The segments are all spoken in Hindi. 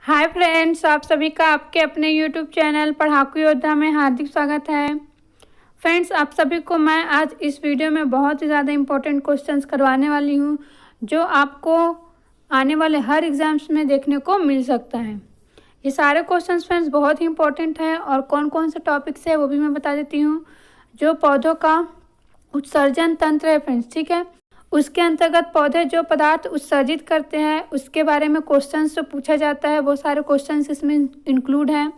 हाय फ्रेंड्स, आप सभी का आपके अपने यूट्यूब चैनल पढ़ाकू योद्धा में हार्दिक स्वागत है। फ्रेंड्स, आप सभी को मैं आज इस वीडियो में बहुत ही ज़्यादा इम्पोर्टेंट क्वेश्चंस करवाने वाली हूँ जो आपको आने वाले हर एग्ज़ाम्स में देखने को मिल सकता है। ये सारे क्वेश्चंस फ्रेंड्स बहुत ही इम्पोर्टेंट है और कौन कौन से टॉपिक्स है वो भी मैं बता देती हूँ। जो पौधों का उत्सर्जन तंत्र है फ्रेंड्स, ठीक है, उसके अंतर्गत पौधे जो पदार्थ उत्सर्जित करते हैं उसके बारे में क्वेश्चंस जो पूछा जाता है वो सारे क्वेश्चंस इसमें इंक्लूड हैं।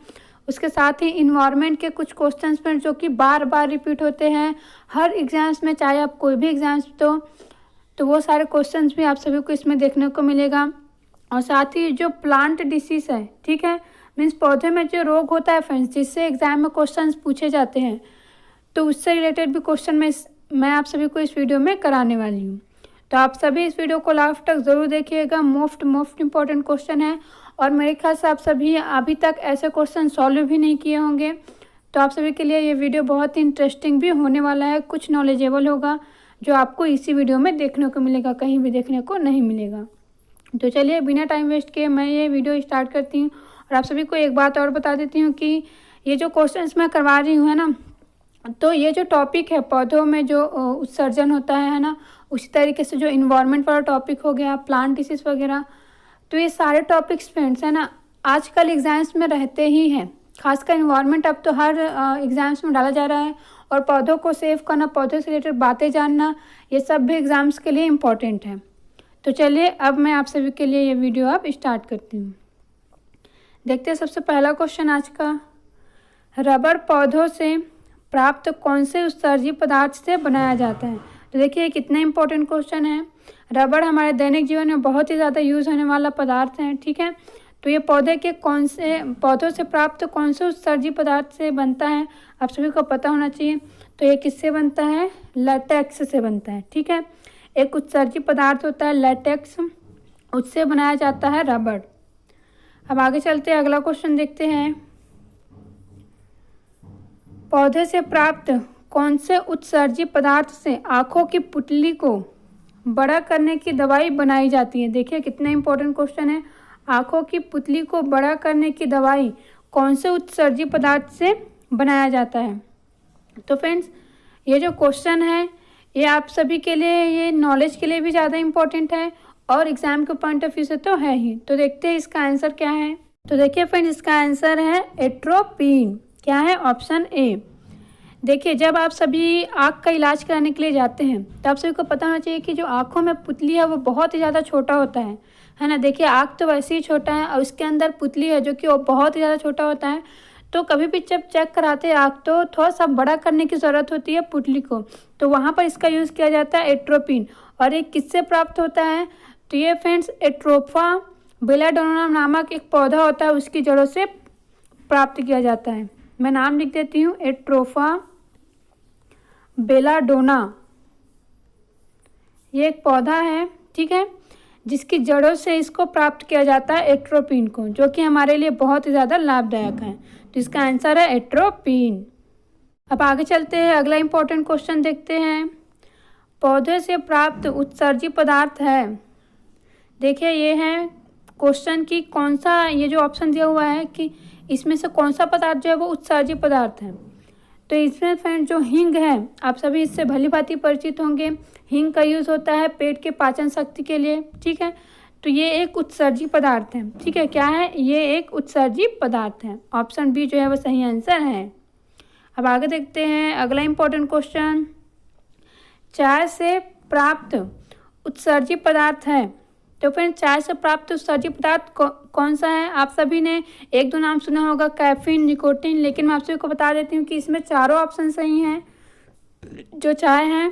उसके साथ ही इन्वायरमेंट के कुछ क्वेश्चंस में जो कि बार बार रिपीट होते हैं हर एग्जाम्स में, चाहे आप कोई भी एग्जाम्स तो वो सारे क्वेश्चंस भी आप सभी को इसमें देखने को मिलेगा। और साथ ही जो प्लांट डिसीज है, ठीक है, मीन्स पौधे में जो रोग होता है फ्रेंड्स जिससे एग्जाम में क्वेश्चंस पूछे जाते हैं, तो उससे रिलेटेड भी क्वेश्चन मैं आप सभी को इस वीडियो में कराने वाली हूँ। तो आप सभी इस वीडियो को लास्ट तक ज़रूर देखिएगा। मोस्ट इम्पॉर्टेंट क्वेश्चन है और मेरे ख्याल से आप सभी अभी तक ऐसे क्वेश्चन सॉल्व भी नहीं किए होंगे, तो आप सभी के लिए ये वीडियो बहुत ही इंटरेस्टिंग भी होने वाला है, कुछ नॉलेजेबल होगा जो आपको इसी वीडियो में देखने को मिलेगा, कहीं भी देखने को नहीं मिलेगा। तो चलिए बिना टाइम वेस्ट किए मैं ये वीडियो स्टार्ट करती हूँ। और आप सभी को एक बात और बता देती हूँ कि ये जो क्वेश्चन मैं करवा रही हूँ है ना, तो ये जो टॉपिक है पौधों में जो उत्सर्जन होता है ना, उसी तरीके से जो इन्वायरमेंट वाला टॉपिक हो गया, प्लांट डिसीज वगैरह, तो ये सारे टॉपिक्स फ्रेंड्स है ना आजकल एग्जाम्स में रहते ही हैं। खासकर इन्वायरमेंट अब तो हर एग्जाम्स में डाला जा रहा है और पौधों को सेव करना, पौधों से रिलेटेड बातें जानना, ये सब भी एग्जाम्स के लिए इम्पॉर्टेंट है। तो चलिए अब मैं आप सभी के लिए ये वीडियो अब स्टार्ट करती हूँ। देखते हैं सबसे पहला क्वेश्चन आज का, रबर पौधों से प्राप्त कौन से उत्सर्जित पदार्थ से बनाया जाता है। तो देखिए कितना इंपॉर्टेंट क्वेश्चन है। रबर हमारे दैनिक जीवन में बहुत ही ज़्यादा यूज़ होने वाला पदार्थ है, ठीक है। तो ये पौधों से प्राप्त कौन से उत्सर्जित पदार्थ से बनता है आप सभी को पता होना चाहिए। तो ये किससे बनता है? लैटेक्स से बनता है, ठीक है। एक उत्सर्जित पदार्थ होता है लैटेक्स, उससे बनाया जाता है रबर। अब आगे चलते हैं, अगला क्वेश्चन देखते हैं। पौधे से प्राप्त कौन से उत्सर्जित पदार्थ से आँखों की पुतली को बड़ा करने की दवाई बनाई जाती है। देखिए कितना इंपॉर्टेंट क्वेश्चन है। आँखों की पुतली को बड़ा करने की दवाई कौन से उत्सर्जित पदार्थ से बनाया जाता है। तो फ्रेंड्स ये जो क्वेश्चन है ये आप सभी के लिए, ये नॉलेज के लिए भी ज़्यादा इम्पोर्टेंट है और एग्जाम के पॉइंट ऑफ व्यू से तो है ही। तो देखते हैं इसका आंसर क्या है। तो देखिए फ्रेंड्स इसका आंसर है एट्रोपिन। क्या है? Option A. देखिए जब आप सभी आँख का इलाज कराने के लिए जाते हैं तो आप सभी को पता होना चाहिए कि जो आँखों में पुतली है वो बहुत ही ज़्यादा छोटा होता है ना। देखिए आँख तो वैसे ही छोटा है और उसके अंदर पुतली है जो कि वो बहुत ही ज़्यादा छोटा होता है। तो कभी भी जब चेक कराते हैं आँख तो थोड़ा सा बड़ा करने की ज़रूरत होती है पुतली को, तो वहाँ पर इसका यूज़ किया जाता है एट्रोपिन। और ये किससे प्राप्त होता है? तो ये फ्रेंड्स एट्रोफा बेलाडोना नामक एक पौधा होता है, उसकी जड़ों से प्राप्त किया जाता है। मैं नाम लिख देती हूँ, एट्रोफा बेलाडोना। ये एक पौधा है, ठीक है, जिसकी जड़ों से इसको प्राप्त किया जाता है एट्रोपिन को, जो कि हमारे लिए बहुत ही ज़्यादा लाभदायक है। तो इसका आंसर है एट्रोपिन। अब आगे चलते हैं, अगला इंपॉर्टेंट क्वेश्चन देखते हैं। पौधे से प्राप्त उत्सर्जित पदार्थ है। देखिए ये है क्वेश्चन की कौन सा, ये जो ऑप्शन दिया हुआ है कि इसमें से कौन सा पदार्थ जो है वो उत्सर्जित पदार्थ है। तो इसमें फ्रेंड जो हींग है, आप सभी इससे भली भांति परिचित होंगे। हींग का यूज़ होता है पेट के पाचन शक्ति के लिए, ठीक है। तो ये एक उत्सर्जित पदार्थ है, ठीक है। क्या है? ये एक उत्सर्जित पदार्थ है। ऑप्शन बी जो है वो सही आंसर है। अब आगे देखते हैं, अगला इंपॉर्टेंट क्वेश्चन, चाय से प्राप्त उत्सर्जित पदार्थ है। तो फिर चाय से प्राप्त उत्सर्जित पदार्थ कौन सा है? आप सभी ने एक दो नाम सुना होगा, कैफीन, निकोटीन, लेकिन मैं आप सभी को बता देती हूँ कि इसमें चारों ऑप्शन सही हैं। जो चाय है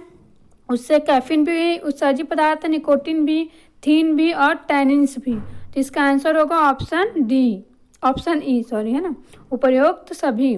उससे कैफीन भी उत्सर्जित पदार्थ है, निकोटीन भी, थीन भी और टैनिन्स भी। तो इसका आंसर होगा ऑप्शन ई, सॉरी, है ना, उपयुक्त सभी।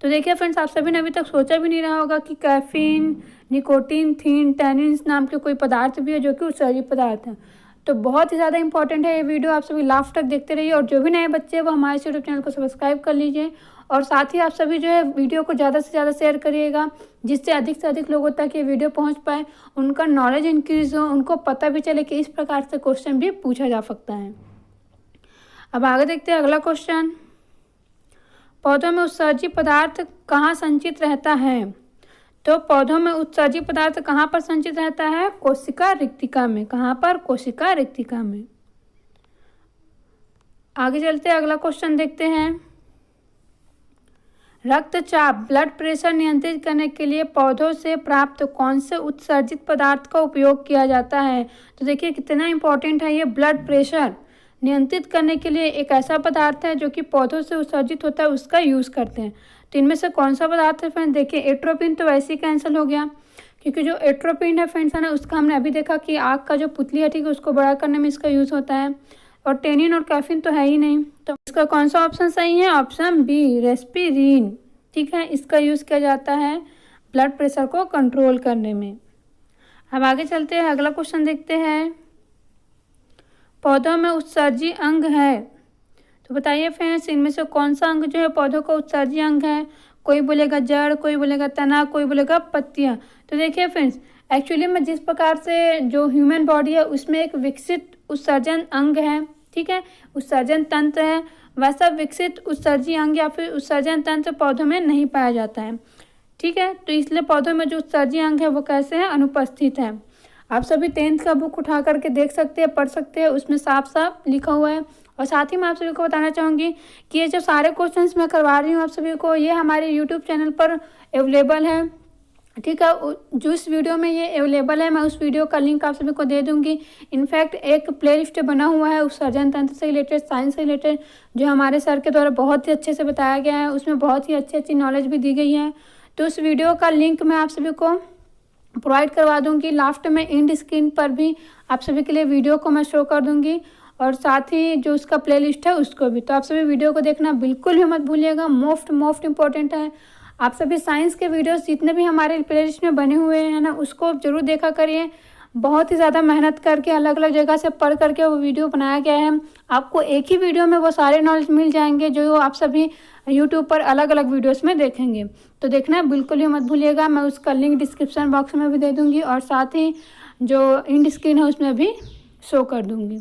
तो देखिए फ्रेंड्स आप सभी ने अभी तक सोचा भी नहीं रहा होगा कि कैफीन, निकोटीन, थीन, टैनिन्स नाम के कोई पदार्थ भी है जो कि उत्सर्जित पदार्थ है। तो बहुत ही ज़्यादा इंपॉर्टेंट है ये वीडियो, आप सभी लास्ट तक देखते रहिए। और जो भी नए बच्चे हैं वो हमारे यूट्यूब चैनल को सब्सक्राइब कर लीजिए और साथ ही आप सभी जो है वीडियो को ज़्यादा से ज़्यादा शेयर करिएगा, जिससे अधिक से अधिक लोगों तक ये वीडियो पहुंच पाए, उनका नॉलेज इंक्रीज हो, उनको पता भी चले कि इस प्रकार से क्वेश्चन भी पूछा जा सकता है। अब आगे देखते हैं अगला क्वेश्चन। पौधों में उत्सर्जी पदार्थ कहाँ संचित रहता है? तो पौधों में उत्सर्जी पदार्थ कहाँ पर संचित रहता है? कोशिका रिक्तिका में। कहाँ पर? कोशिका रिक्तिका में। आगे चलते हैं अगला क्वेश्चन देखते हैं। रक्तचाप ब्लड प्रेशर नियंत्रित करने के लिए पौधों से प्राप्त कौन से उत्सर्जित पदार्थ का उपयोग किया जाता है? तो देखिए कितना इंपॉर्टेंट है ये। ब्लड प्रेशर नियंत्रित करने के लिए एक ऐसा पदार्थ है जो कि पौधों से उत्सर्जित होता है, उसका यूज़ करते हैं। तो इनमें से कौन सा पदार्थ है फ्रेंड्स? देखिए एट्रोपिन तो वैसे ही कैंसिल हो गया, क्योंकि जो एट्रोपिन है फ्रेंड्स है ना, उसका हमने अभी देखा कि आँख का जो पुतली है ठीक है उसको बड़ा करने में इसका यूज़ होता है। और टेनिन और कैफीन तो है ही नहीं, तो इसका कौन सा ऑप्शन सही है? ऑप्शन बी रेस्पिरिन। ठीक है, इसका यूज़ किया जाता है ब्लड प्रेशर को कंट्रोल करने में। अब आगे चलते हैं अगला क्वेश्चन देखते हैं। पौधों में उत्सर्जी अंग है, तो बताइए फ्रेंड्स इनमें से कौन सा अंग जो है पौधों का उत्सर्जी अंग है? कोई बोलेगा जड़, कोई बोलेगा तना, कोई बोलेगा पत्तियां। तो देखिए फ्रेंड्स एक्चुअली में जिस प्रकार से जो ह्यूमन बॉडी है उसमें एक विकसित उत्सर्जन अंग है, ठीक है, उत्सर्जन तंत्र है, वैसा विकसित उत्सर्जी अंग या फिर उत्सर्जन तंत्र पौधों में नहीं पाया जाता है। ठीक है, तो इसलिए पौधों में जो उत्सर्जी अंग है वो कैसे है? अनुपस्थित है। आप सभी 10th का बुक उठा करके देख सकते हैं, पढ़ सकते हैं, उसमें साफ साफ लिखा हुआ है। और साथ ही मैं आप सभी को बताना चाहूँगी कि ये जो सारे क्वेश्चंस मैं करवा रही हूँ आप सभी को, ये हमारे यूट्यूब चैनल पर अवेलेबल है। ठीक है, जो इस वीडियो में ये अवेलेबल है मैं उस वीडियो का लिंक आप सभी को दे दूंगी। इनफैक्ट एक प्लेलिस्ट बना हुआ है उत्सर्जन तंत्र से रिलेटेड, साइंस से रिलेटेड, जो हमारे सर के द्वारा बहुत ही अच्छे से बताया गया है। उसमें बहुत ही अच्छी अच्छी नॉलेज भी दी गई है। तो उस वीडियो का लिंक मैं आप सभी को प्रोवाइड करवा दूंगी। लास्ट में एंड स्क्रीन पर भी आप सभी के लिए वीडियो को मैं शो कर दूंगी, और साथ ही जो उसका प्लेलिस्ट है उसको भी। तो आप सभी वीडियो को देखना बिल्कुल भी मत भूलिएगा, मोस्ट इम्पोर्टेंट है। आप सभी साइंस के वीडियोस जितने भी हमारे प्लेलिस्ट में बने हुए हैं ना, उसको जरूर देखा करिए। बहुत ही ज़्यादा मेहनत करके अलग अलग जगह से पढ़ करके वो वीडियो बनाया गया है। आपको एक ही वीडियो में वो सारे नॉलेज मिल जाएंगे जो आप सभी यूट्यूब पर अलग अलग वीडियोस में देखेंगे। तो देखना बिल्कुल ही मत भूलिएगा। मैं उसका लिंक डिस्क्रिप्शन बॉक्स में भी दे दूँगी, और साथ ही जो एंड स्क्रीन है उसमें भी शो कर दूँगी।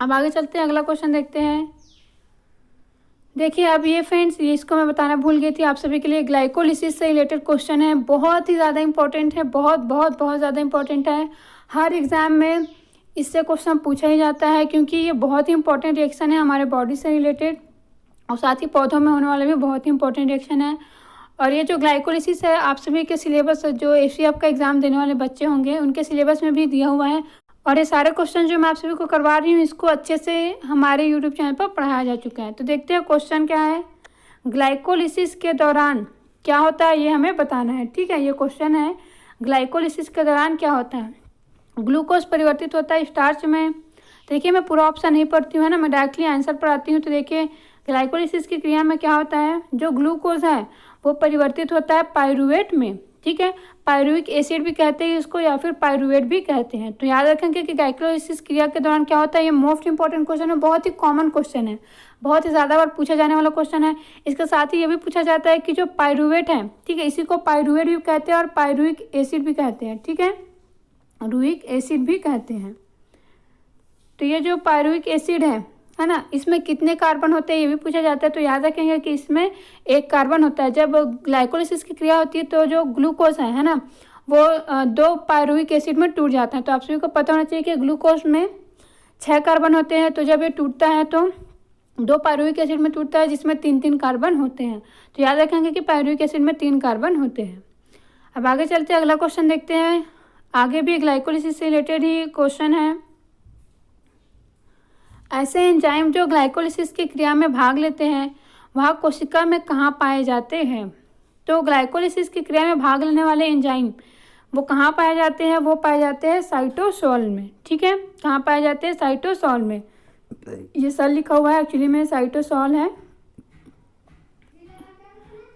अब आगे चलते हैं, अगला क्वेश्चन देखते हैं। देखिए अब ये फ्रेंड्स, ये इसको मैं बताना भूल गई थी आप सभी के लिए, ग्लाइकोलिसिस से रिलेटेड क्वेश्चन है। बहुत ही ज़्यादा इंपॉर्टेंट है, बहुत ज़्यादा इंपॉर्टेंट है। हर एग्ज़ाम में इससे क्वेश्चन पूछा ही जाता है, क्योंकि ये बहुत ही इंपॉर्टेंट रिएक्शन है हमारे बॉडी से रिलेटेड, और साथ ही पौधों में होने वाला भी बहुत ही इंपॉर्टेंट रिएक्शन है। और ये जो ग्लाइकोलिसिस है आप सभी के सिलेबस, जो एसीएफ का एग्ज़ाम देने वाले बच्चे होंगे उनके सिलेबस में भी दिया हुआ है। और ये सारे क्वेश्चन जो मैं आप सभी को करवा रही हूँ इसको अच्छे से हमारे यूट्यूब चैनल पर पढ़ाया जा चुका है। तो देखते हैं क्वेश्चन क्या है। ग्लाइकोलिसिस के दौरान क्या होता है ये हमें बताना है। ठीक है, ये क्वेश्चन है, ग्लाइकोलिसिस के दौरान क्या होता है? ग्लूकोज परिवर्तित होता है स्टार्च में। देखिए मैं पूरा ऑप्शन नहीं पढ़ती हूँ, है ना, मैं डायरेक्टली आंसर पर आती हूँ। तो देखिए ग्लाइकोलिसिस की क्रिया में क्या होता है, जो ग्लूकोज है वो परिवर्तित होता है पाइरूवेट में। ठीक है, पाइरुविक एसिड भी कहते हैं इसको, या फिर पाइरुवेट भी कहते हैं। तो याद रखेंगे कि ग्लाइकोलिसिस क्रिया के दौरान क्या होता है। ये मोस्ट इंपॉर्टेंट क्वेश्चन है, बहुत ही कॉमन क्वेश्चन है, बहुत ही ज़्यादा बार पूछा जाने वाला क्वेश्चन है। इसके साथ ही ये भी पूछा जाता है कि जो पाइरुवेट है, ठीक है, इसी को पाइरुवेट भी कहते हैं और पाइरुविक एसिड भी कहते हैं। ठीक है, रुइक एसिड भी कहते हैं। तो ये जो पाइरुविक एसिड है ना, इसमें कितने कार्बन होते हैं ये भी पूछा जाता है। तो याद रखेंगे कि इसमें एक कार्बन होता है। जब ग्लाइकोलिसिस की क्रिया होती है तो जो ग्लूकोज है ना, वो 2 पाइरुविक एसिड में टूट जाता है। तो आप सभी को पता होना चाहिए कि ग्लूकोज में 6 कार्बन होते हैं। तो जब ये टूटता है तो 2 पाइरुविक एसिड में टूटता है, जिसमें 3 कार्बन होते हैं। तो याद रखेंगे कि पाइरुविक एसिड में 3 कार्बन होते हैं। अब आगे चलते हैं, अगला क्वेश्चन देखते हैं। आगे भी ग्लाइकोलिसिस से रिलेटेड ही क्वेश्चन है। ऐसे एंजाइम जो ग्लाइकोलिसिस की क्रिया में भाग लेते हैं वह कोशिका में कहाँ पाए जाते हैं? तो ग्लाइकोलिसिस की क्रिया में भाग लेने वाले एंजाइम वो कहाँ पाए जाते हैं? वो पाए जाते हैं साइटोसोल में। ठीक है, कहाँ पाए जाते हैं? साइटोसोल में। ये सेल लिखा हुआ है, एक्चुअली में साइटोसोल है,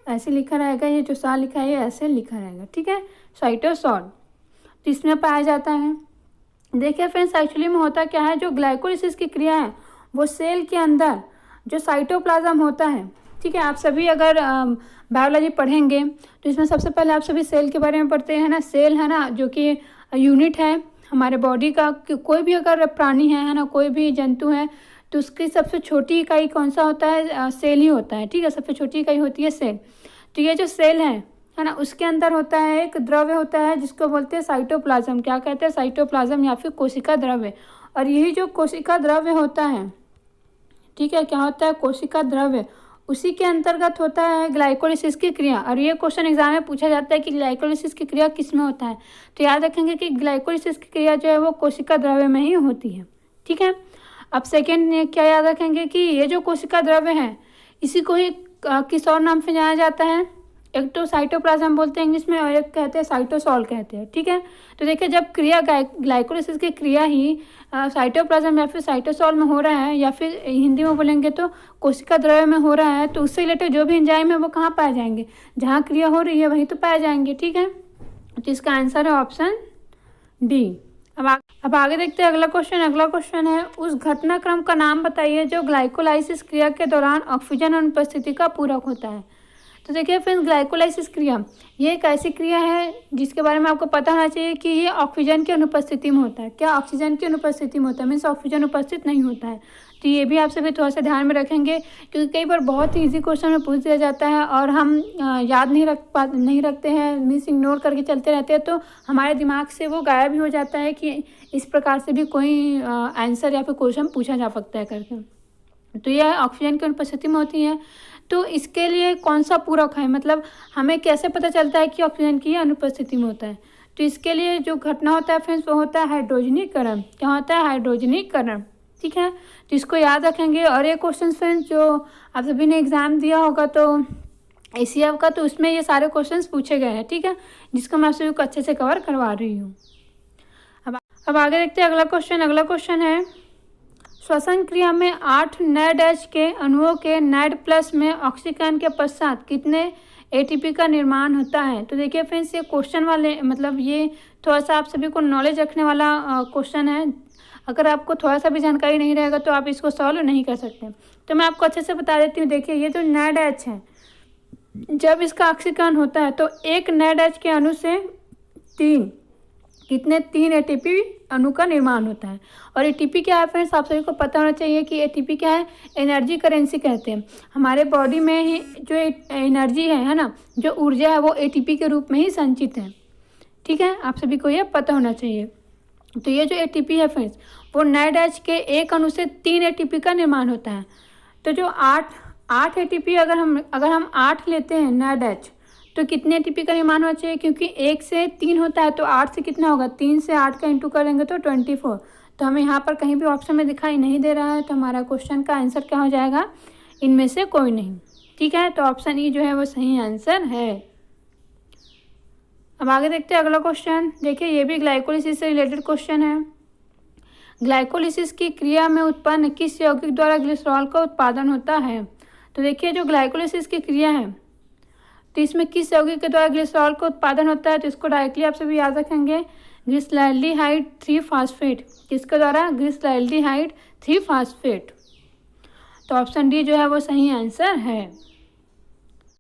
ऐसे लिखा रहेगा। ये जो साल लिखा है ये ऐसे लिखा रहेगा। ठीक है, साइटोसोल, तो इसमें पाया जाता है। देखिए फ्रेंड्स, एक्चुअली में होता क्या है, जो ग्लाइकोलिसिस की क्रिया है वो सेल के अंदर जो साइटोप्लाज्म होता है। ठीक है, आप सभी अगर बायोलॉजी पढ़ेंगे तो इसमें सबसे पहले आप सभी सेल के बारे में पढ़ते हैं ना। सेल है ना, जो कि यूनिट है हमारे बॉडी का। कोई भी अगर प्राणी है ना, कोई भी जंतु है तो उसकी सबसे छोटी इकाई कौन सा होता है? सेल ही होता है। ठीक है, सबसे छोटी इकाई होती है सेल। तो ये जो सेल है ना, उसके अंदर होता है एक द्रव्य होता है जिसको बोलते हैं साइटोप्लाज्म। क्या कहते हैं? साइटोप्लाज्म या फिर कोशिका द्रव्य। और यही जो कोशिका द्रव्य होता है, ठीक है, क्या होता है? कोशिका द्रव्य। उसी के अंतर्गत होता है ग्लाइकोलिसिस की क्रिया। और ये क्वेश्चन एग्जाम में पूछा जाता है कि ग्लाइकोलिसिस की क्रिया किस में होता है। तो याद रखेंगे कि ग्लाइकोलिसिस की क्रिया जो है वो कोशिका द्रव्य में ही होती है। ठीक है, अब सेकेंड क्या याद रखेंगे कि ये जो कोशिका द्रव्य है इसी को ही किस और नाम से जाना जाता है? एक तो साइटोप्लाज्म बोलते हैं इंग्लिश में, और एक कहते हैं साइटोसॉल कहते हैं। ठीक है, तो देखिए जब क्रिया ग्लाइकोलिसिस की क्रिया ही साइटोप्लाज्म या फिर साइटोसॉल में हो रहा है, या फिर हिंदी में बोलेंगे तो कोशिका द्रव्य में हो रहा है, तो उससे रिलेटेड जो भी एंजाइम है वो कहाँ पाए जाएंगे? जहाँ क्रिया हो रही है वहीं तो पाए जाएंगे। ठीक है, तो इसका आंसर है ऑप्शन डी। अब आगे देखते हैं अगला क्वेश्चन। अगला क्वेश्चन है, उस घटनाक्रम का नाम बताइए जो ग्लाइकोलाइसिस क्रिया के दौरान ऑक्सीजन अनुपस्थिति का पूरक होता है। तो देखिए फ्रेंड्स, ग्लाइकोलाइसिस क्रिया ये एक ऐसी क्रिया है जिसके बारे में आपको पता होना चाहिए कि ये ऑक्सीजन की अनुपस्थिति में होता है। क्या? ऑक्सीजन की अनुपस्थिति में होता है, मीन्स ऑक्सीजन उपस्थित नहीं होता है। तो ये भी आप सभी थोड़ा सा ध्यान में रखेंगे, क्योंकि कई बार बहुत ही ईजी क्वेश्चन में पूछ दिया जाता है और हम याद नहीं रखते हैं, मीन्स इग्नोर करके चलते रहते हैं, तो हमारे दिमाग से वो गायब ही हो जाता है कि इस प्रकार से भी कोई आंसर या फिर क्वेश्चन पूछा जा सकता है करके। तो यह ऑक्सीजन की अनुपस्थिति में होती है। तो इसके लिए कौन सा पूरक है, मतलब हमें कैसे पता चलता है कि ऑक्सीजन की अनुपस्थिति में होता है? तो इसके लिए जो घटना होता है फ्रेंड्स वो होता है हाइड्रोजनीकरण। क्या होता है? हाइड्रोजनीकरण। ठीक है, तो इसको याद रखेंगे। और ये क्वेश्चन फ्रेंड्स जो आप सभी ने एग्जाम दिया होगा तो एसीएफ का, तो उसमें ये सारे क्वेश्चंस पूछे गए हैं। ठीक है, जिसको मैं आप सभी को अच्छे से कवर करवा रही हूँ। अब आगे देखते हैं अगला क्वेश्चन। अगला क्वेश्चन है, श्वसन क्रिया में 8 नेड एच के अणुओं के नेड प्लस में ऑक्सीकरण के पश्चात कितने एटीपी का निर्माण होता है? तो देखिए फ्रेंड्स, ये क्वेश्चन वाले मतलब ये थोड़ा सा आप सभी को नॉलेज रखने वाला क्वेश्चन है। अगर आपको थोड़ा सा भी जानकारी नहीं रहेगा तो आप इसको सॉल्व नहीं कर सकते। तो मैं आपको अच्छे से बता देती हूँ। देखिए ये जो नेड एच है, जब इसका ऑक्सीकरण होता है तो एक नेड एच के अणु से 3 एटीपी अणु का निर्माण होता है। और एटीपी क्या है फ्रेंड्स, आप सभी को पता होना चाहिए कि एटीपी क्या है? एनर्जी करेंसी कहते हैं। हमारे बॉडी में ही जो एनर्जी है ना, जो ऊर्जा है वो एटीपी के रूप में ही संचित है। ठीक है, आप सभी को ये पता होना चाहिए। तो ये जो एटीपी है फ्रेंड्स, वो नेड एच के एक अणु से 3 एटीपी का निर्माण होता है। तो जो 8 एटीपी अगर हम 8 लेते हैं नेड एच, तो कितने एटीपी का निर्माण होना चाहिए? क्योंकि 1 से 3 होता है तो 8 से कितना होगा? 3 से 8 का इंटू करेंगे तो 24। तो हमें यहाँ पर कहीं भी ऑप्शन में दिखाई नहीं दे रहा है, तो हमारा क्वेश्चन का आंसर क्या हो जाएगा? इनमें से कोई नहीं। ठीक है, तो ऑप्शन ई जो है वो सही आंसर है। अब आगे देखते हैं अगला क्वेश्चन। देखिए ये भी ग्लाइकोलिसिस से रिलेटेड क्वेश्चन है। ग्लाइकोलिसिस की क्रिया में उत्पन्न किस यौगिक द्वारा ग्लिसरॉल का उत्पादन होता है? तो देखिए जो ग्लाइकोलिसिस की क्रिया है तो इसमें किस यौगिक के द्वारा ग्लिसरॉल का उत्पादन होता है? तो इसको डायरेक्टली आप सभी याद रखेंगे, ग्लिसरॉल्डिहाइड 3 फास्फेट। किसके द्वारा? Glyceraldehyde 3 phosphate. तो ऑप्शन डी जो है वो सही आंसर है।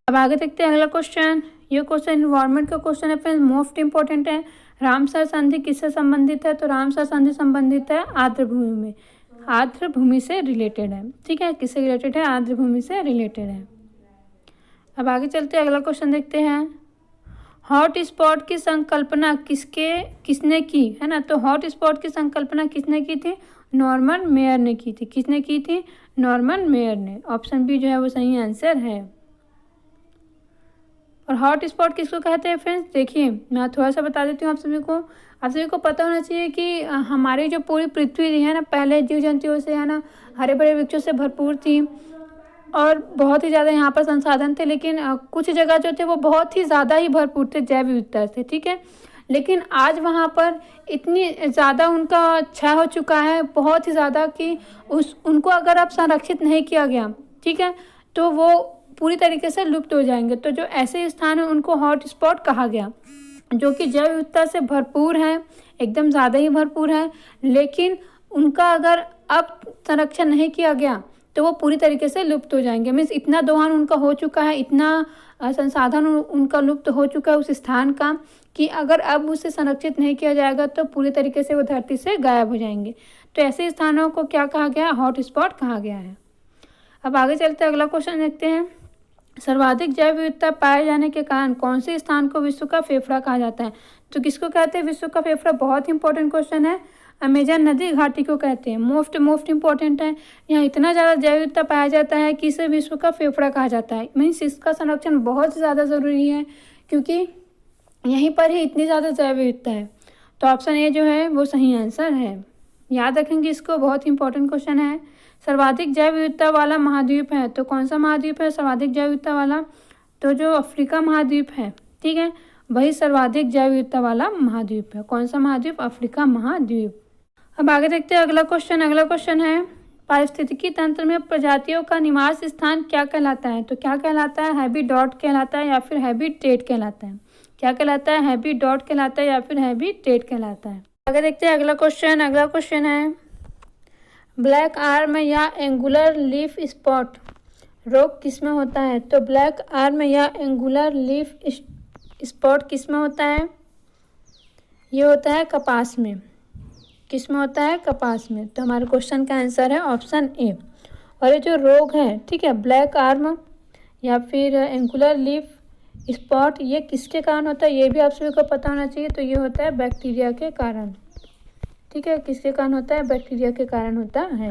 अब आगे देखते हैं अगला क्वेश्चन। ये क्वेश्चन इन्वायरमेंट का क्वेश्चन है फ्रेंड्स, मोस्ट इंपॉर्टेंट है। रामसर संधि किससे संबंधित है? तो रामसर संधि संबंधित है आर्द्र भूमि में, आर्द्र भूमि से रिलेटेड है। ठीक है, किससे रिलेटेड है? आर्द्र भूमि से रिलेटेड है। अब आगे चलते हैं अगला क्वेश्चन देखते हैं। हॉट स्पॉट की संकल्पना किसने की है ना? तो हॉट स्पॉट की संकल्पना किसने की थी? नॉर्मन मेयर ने की थी। किसने की थी? नॉर्मन मेयर ने। ऑप्शन बी जो है वो सही आंसर है। और हॉट स्पॉट किसको कहते हैं फ्रेंड्स? देखिए मैं थोड़ा सा बता देती हूँ आप सभी को। आप सभी को पता होना चाहिए कि हमारी जो पूरी पृथ्वी है ना, पहले जीव जंतुओं से है ना, हरे भरे वृक्षों से भरपूर थी और बहुत ही ज़्यादा यहाँ पर संसाधन थे। लेकिन कुछ जगह जो थे वो बहुत ही ज़्यादा ही भरपूर थे जैव विविधता से। ठीक है, लेकिन आज वहाँ पर इतनी ज़्यादा उनका क्षय हो चुका है, बहुत ही ज़्यादा, कि उनको अगर अब संरक्षित नहीं किया गया, ठीक है, तो वो पूरी तरीके से लुप्त हो जाएंगे। तो जो ऐसे स्थान है उनको हॉट स्पॉट कहा गया, जो कि जैव विविधता से भरपूर है, एकदम ज़्यादा ही भरपूर है, लेकिन उनका अगर अब संरक्षण नहीं किया गया तो वो पूरी तरीके से लुप्त हो जाएंगे। मीन्स इतना दोहन उनका हो चुका है, इतना संसाधन उनका लुप्त हो चुका है उस स्थान का, कि अगर अब उसे संरक्षित नहीं किया जाएगा तो पूरी तरीके से वो धरती से गायब हो जाएंगे। तो ऐसे स्थानों को क्या कहा गया, हॉट स्पॉट कहा गया है। अब आगे चलते अगला क्वेश्चन देखते हैं। सर्वाधिक जैव विविधता पाए जाने के कारण कौन से स्थान को विश्व का फेफड़ा कहा जाता है। तो किसको कहते हैं विश्व का फेफड़ा, बहुत इंपॉर्टेंट क्वेश्चन है। अमेजन नदी घाटी को कहते हैं, मोस्ट इंपॉर्टेंट है। यहाँ इतना ज़्यादा जैव विविधता पाया जाता है कि इसे विश्व का फेफड़ा कहा जाता है। मीन्स इसका संरक्षण बहुत ज़्यादा ज़रूरी है, क्योंकि यहीं पर ही इतनी ज़्यादा जैव विविधता है। तो ऑप्शन ए जो है वो सही आंसर है, याद रखेंगे इसको, बहुत इंपॉर्टेंट क्वेश्चन है। सर्वाधिक जैव विविधता वाला महाद्वीप है, तो कौन सा महाद्वीप है सर्वाधिक जैव विविधता वाला, तो जो अफ्रीका महाद्वीप है, ठीक है, वही सर्वाधिक जैव विविधता वाला महाद्वीप है। कौन सा महाद्वीप, अफ्रीका महाद्वीप। अब आगे देखते हैं अगला क्वेश्चन है पारिस्थितिकी तंत्र में प्रजातियों का निवास स्थान क्या कहलाता है। तो क्या कहलाता है, हैबिटॉट कहलाता है या फिर हैबिटेट कहलाता है। क्या कहलाता है, हैबिटॉट कहलाता है या फिर हैबिटेट कहलाता है। आगे देखते हैं अगला क्वेश्चन है ब्लैक आर्म या एंगुलर लीफ स्पॉट रोग किसमें होता है। तो ब्लैक आर्म या एंगुलर लीफ स्पॉट किसमें होता है, ये होता है कपास में। किसमें होता है, कपास में। तो हमारे क्वेश्चन का आंसर है ऑप्शन ए। और ये जो रोग है, ठीक है, ब्लैक आर्म या फिर एंगुलर लीफ स्पॉट, ये किसके कारण होता है, ये भी आप सभी को पता होना चाहिए। तो ये होता है बैक्टीरिया के कारण, ठीक है, किसके कारण होता है, बैक्टीरिया के कारण होता है।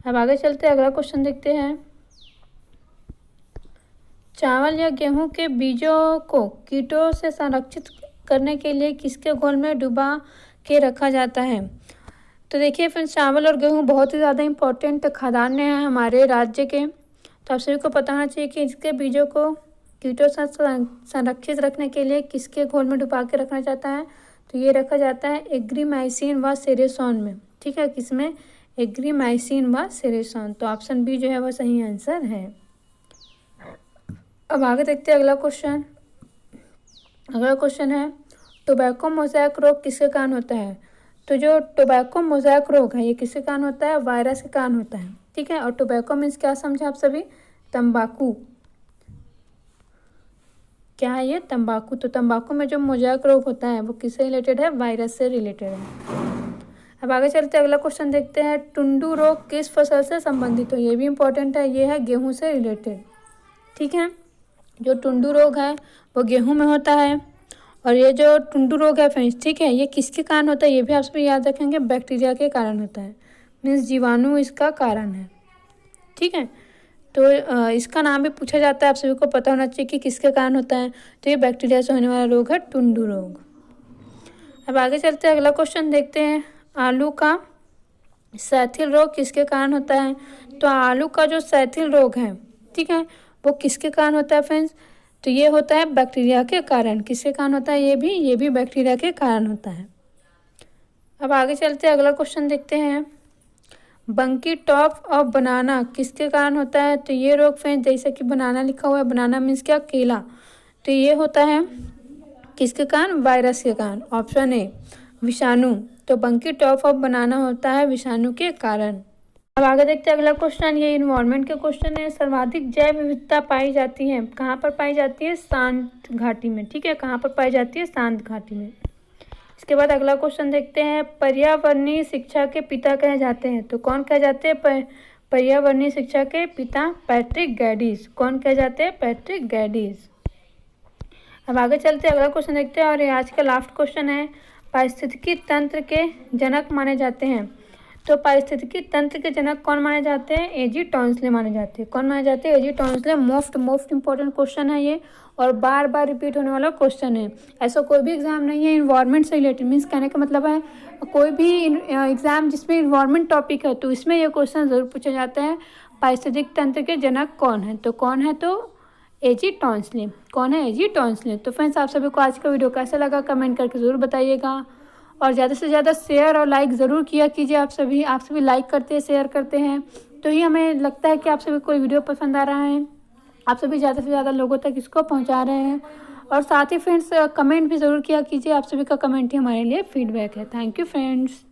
अब आगे चलते हैं, अगला क्वेश्चन देखते हैं। चावल या गेहूं के बीजों को कीटों से संरक्षित करने के लिए किसके घोल में डुबा के रखा जाता है। तो देखिए फ्रेंड्स, चावल और गेहूं बहुत ही ज़्यादा इम्पोर्टेंट खाद्यान्न हैं हमारे राज्य के। तो आप सभी को पता होना चाहिए कि इसके बीजों को कीटों से संरक्षित रखने के लिए किसके घोल में डुबा के रखा जाता है। तो ये रखा जाता है एग्रीमाइसिन व सेरेसोन में, ठीक है, किसमें, एग्रीमाइसिन व सेरेसोन। तो ऑप्शन बी जो है वह सही आंसर है। अब आगे देखते हैं अगला क्वेश्चन है टोबैको मोज़ेक रोग किसके कारण होता है। तो जो टोबैको मोज़ेक रोग है ये किसके कारण होता है, वायरस के कारण होता है, ठीक है। और टोबैको मीन्स क्या समझे आप सभी, तंबाकू। क्या है ये, तंबाकू। तो तंबाकू में जो मोज़ेक रोग होता है वो किससे रिलेटेड है, वायरस से रिलेटेड है। अब आगे चलते अगला क्वेश्चन देखते हैं। टुंडू रोग किस फसल से संबंधित हो, ये भी इंपॉर्टेंट है, ये है गेहूं से रिलेटेड, ठीक है। जो टुंडू रोग है वो गेहूं में होता है। और ये जो टुंडू रोग है फ्रेंड्स, ठीक है, ये किसके कारण होता है, ये भी आप सभी याद रखेंगे, बैक्टीरिया के कारण होता है। मीन्स जीवाणु इसका कारण है, ठीक है। तो इसका नाम भी पूछा जाता है, आप सभी को पता होना चाहिए कि किसके कारण होता है। तो ये बैक्टीरिया से होने वाला रोग है टुंडू रोग। अब आगे चलते हैं, अगला क्वेश्चन देखते हैं। आलू का सैथिल रोग किसके कारण होता है। तो आलू का जो सैथिल रोग है, ठीक है, वो किसके कारण होता है फ्रेंड्स। तो ये होता है बैक्टीरिया के कारण। किसके कारण होता है, ये भी बैक्टीरिया के कारण होता है। अब आगे चलते हैं, अगला क्वेश्चन देखते हैं। बंकी टॉप ऑफ बनाना किसके कारण होता है। तो ये रोग फ्रेंड्स, जैसे कि बनाना लिखा हुआ है, बनाना मीन्स क्या, केला। तो ये होता है किसके कारण, वायरस के कारण। ऑप्शन ए विषाणु। तो बंकी टॉप ऑफ बनाना होता है विषाणु के कारण। अब आगे देखते हैं अगला क्वेश्चन, ये इन्वायरमेंट के क्वेश्चन है। सर्वाधिक जैव विविधता पाई जाती है, कहाँ पर पाई जाती है, शांत घाटी में, ठीक है, कहाँ पर पाई जाती है, शांत घाटी में। इसके बाद अगला क्वेश्चन देखते हैं। पर्यावरणीय शिक्षा के पिता कहे जाते हैं। तो कौन कहे जाते हैं पर्यावरणीय शिक्षा के पिता, पैट्रिक गैडिस। कौन कहे जाते हैं, पैट्रिक गैडिस। अब आगे चलते हैं, अगला क्वेश्चन देखते हैं, और ये आज का लास्ट क्वेश्चन है। पारिस्थितिकी तंत्र के जनक माने जाते हैं। तो पारिस्थितिकी तंत्र के जनक कौन माने जाते हैं, एजी टॉन्सले माने जाते हैं। कौन माने जाते हैं, एजी टॉन्सले। मोस्ट इंपॉर्टेंट क्वेश्चन है ये, और बार बार रिपीट होने वाला क्वेश्चन है। ऐसा कोई भी एग्जाम नहीं है इन्वायरमेंट से रिलेटेड। मीन्स कहने का मतलब है कोई भी एग्जाम जिसमें इन्वायरमेंट टॉपिक है तो इसमें ये क्वेश्चन जरूर पूछा जाता है, पारिस्थितिक तंत्र के जनक कौन है। तो कौन है, तो एजी टॉन्सले। कौन है, एजी टॉन्सले। तो फ्रेंड्स, आप सभी को आज का वीडियो कैसा लगा कमेंट करके ज़रूर बताइएगा, और ज़्यादा से ज़्यादा शेयर और लाइक ज़रूर किया कीजिए। आप सभी लाइक करते हैं, शेयर करते हैं, तो ही हमें लगता है कि आप सभी को वीडियो पसंद आ रहा है। आप सभी ज़्यादा से ज़्यादा लोगों तक इसको पहुंचा रहे हैं। और साथ ही फ्रेंड्स, कमेंट भी ज़रूर किया कीजिए। आप सभी का कमेंट ही हमारे लिए फीडबैक है। Thank you friends.